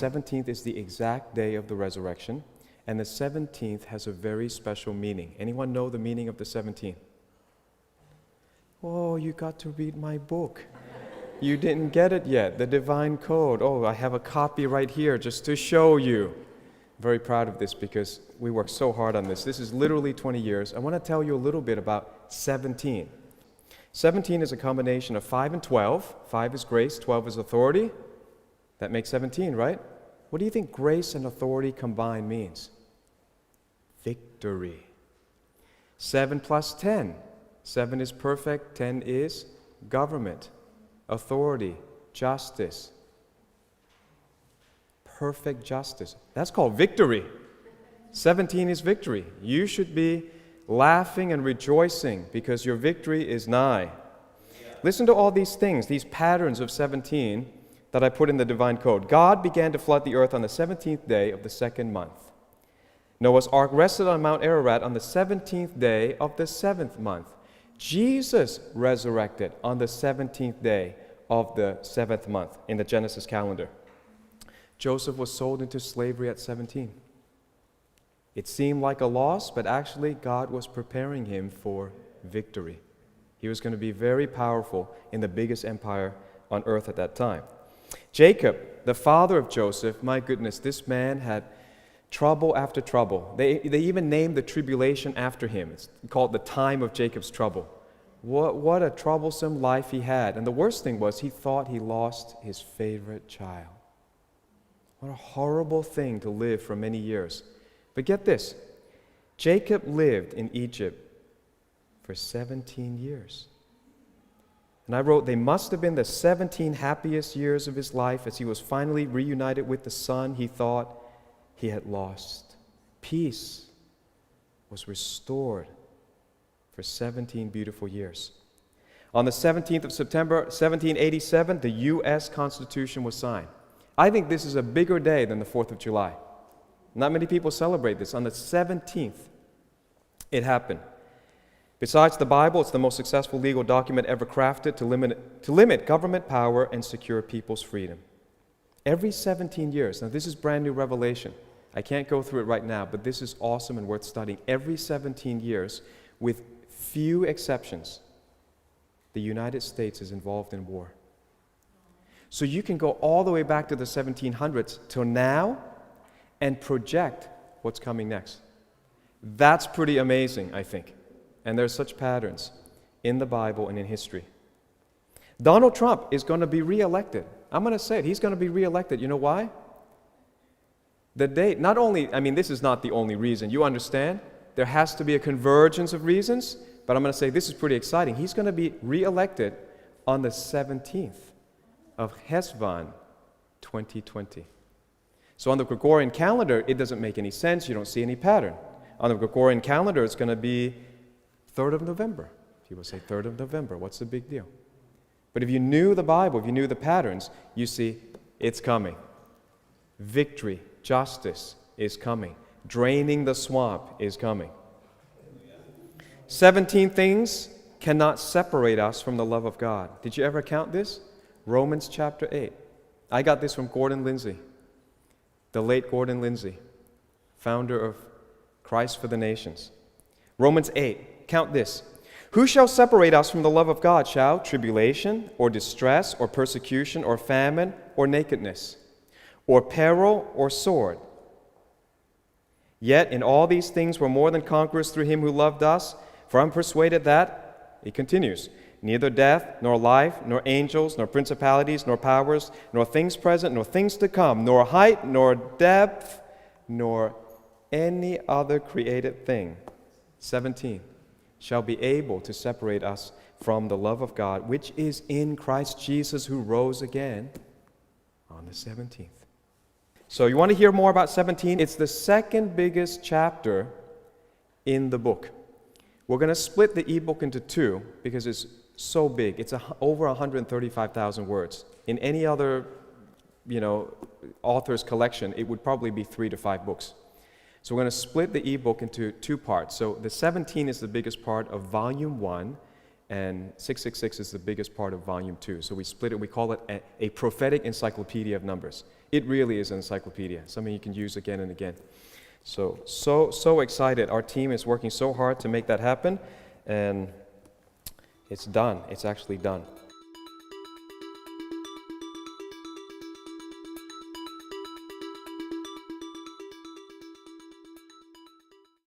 17th is the exact day of the resurrection, and the 17th has a very special meaning. Anyone know the meaning of the 17th? Oh, you got to read my book. You didn't get it yet, the divine code. Oh, I have a copy right here just to show you. Very proud of this because we worked so hard on this. This is literally 20 years. I want to tell you a little bit about 17. 17 is a combination of 5 and 12. 5 is grace, 12 is authority. That makes 17, right? What do you think grace and authority combined means? Victory. 7 plus 10. 7 is perfect, 10 is government, authority, justice. Perfect justice. That's called victory. 17 is victory. You should be laughing and rejoicing because your victory is nigh. Listen to all these things, these patterns of 17 that I put in the divine code. God began to flood the earth on the 17th day of the second month. Noah's ark rested on Mount Ararat on the 17th day of the 7th month. Jesus resurrected on the 17th day of the 7th month in the Genesis calendar. Joseph was sold into slavery at 17. It seemed like a loss, but actually God was preparing him for victory. He was going to be very powerful in the biggest empire on earth at that time. Jacob, the father of Joseph, my goodness, this man had trouble after trouble. They even named the tribulation after him. It's called the time of Jacob's trouble. What a troublesome life he had. And the worst thing was he thought he lost his favorite child. What a horrible thing to live for many years. But get this, Jacob lived in Egypt for 17 years. And I wrote, they must have been the 17 happiest years of his life as he was finally reunited with the son he thought he had lost. Peace was restored for 17 beautiful years. On the 17th of September, 1787, the U.S. Constitution was signed. I think this is a bigger day than the 4th of July. Not many people celebrate this. On the 17th, it happened. Besides the Bible, it's the most successful legal document ever crafted to limit government power and secure people's freedom. Every 17 years, now this is brand new revelation. I can't go through it right now, but this is awesome and worth studying. Every 17 years, with few exceptions, the United States is involved in war. So you can go all the way back to the 1700s till now and project what's coming next. That's pretty amazing, I think. And there's such patterns in the Bible and in history. Donald Trump is going to be reelected. I'm going to say it. He's going to be reelected. You know why? The date, not only, this is not the only reason. You understand? There has to be a convergence of reasons, but I'm going to say this is pretty exciting. He's going to be reelected on the 17th of Heshvan 2020. So on the Gregorian calendar, it doesn't make any sense. You don't see any pattern. On the Gregorian calendar, it's going to be 3rd of November. People say 3rd of November. What's the big deal? But if you knew the Bible, if you knew the patterns, you see it's coming. Victory, justice is coming. Draining the swamp is coming. 17 things cannot separate us from the love of God. Did you ever count this? Romans chapter 8. I got this from Gordon Lindsay, the late Gordon Lindsay, founder of Christ for the Nations. Romans 8, count this. Who shall separate us from the love of God? Shall tribulation, or distress, or persecution, or famine, or nakedness, or peril, or sword? Yet in all these things we're more than conquerors through him who loved us. For I'm persuaded that, he continues, neither death, nor life, nor angels, nor principalities, nor powers, nor things present, nor things to come, nor height, nor depth, nor any other created thing, 17, shall be able to separate us from the love of God, which is in Christ Jesus, who rose again on the 17th. So you want to hear more about 17? It's the second biggest chapter in the book. We're going to split the ebook into two because it's so big. It's over 135,000 words. In any other, author's collection, it would probably be 3 to 5 books. So we're going to split the ebook into two parts. So the 17 is the biggest part of volume 1, and 666 is the biggest part of volume 2. So we split it, we call it a prophetic encyclopedia of numbers. It really is an encyclopedia, something you can use again and again. So excited. Our team is working so hard to make that happen, and it's done. It's actually done.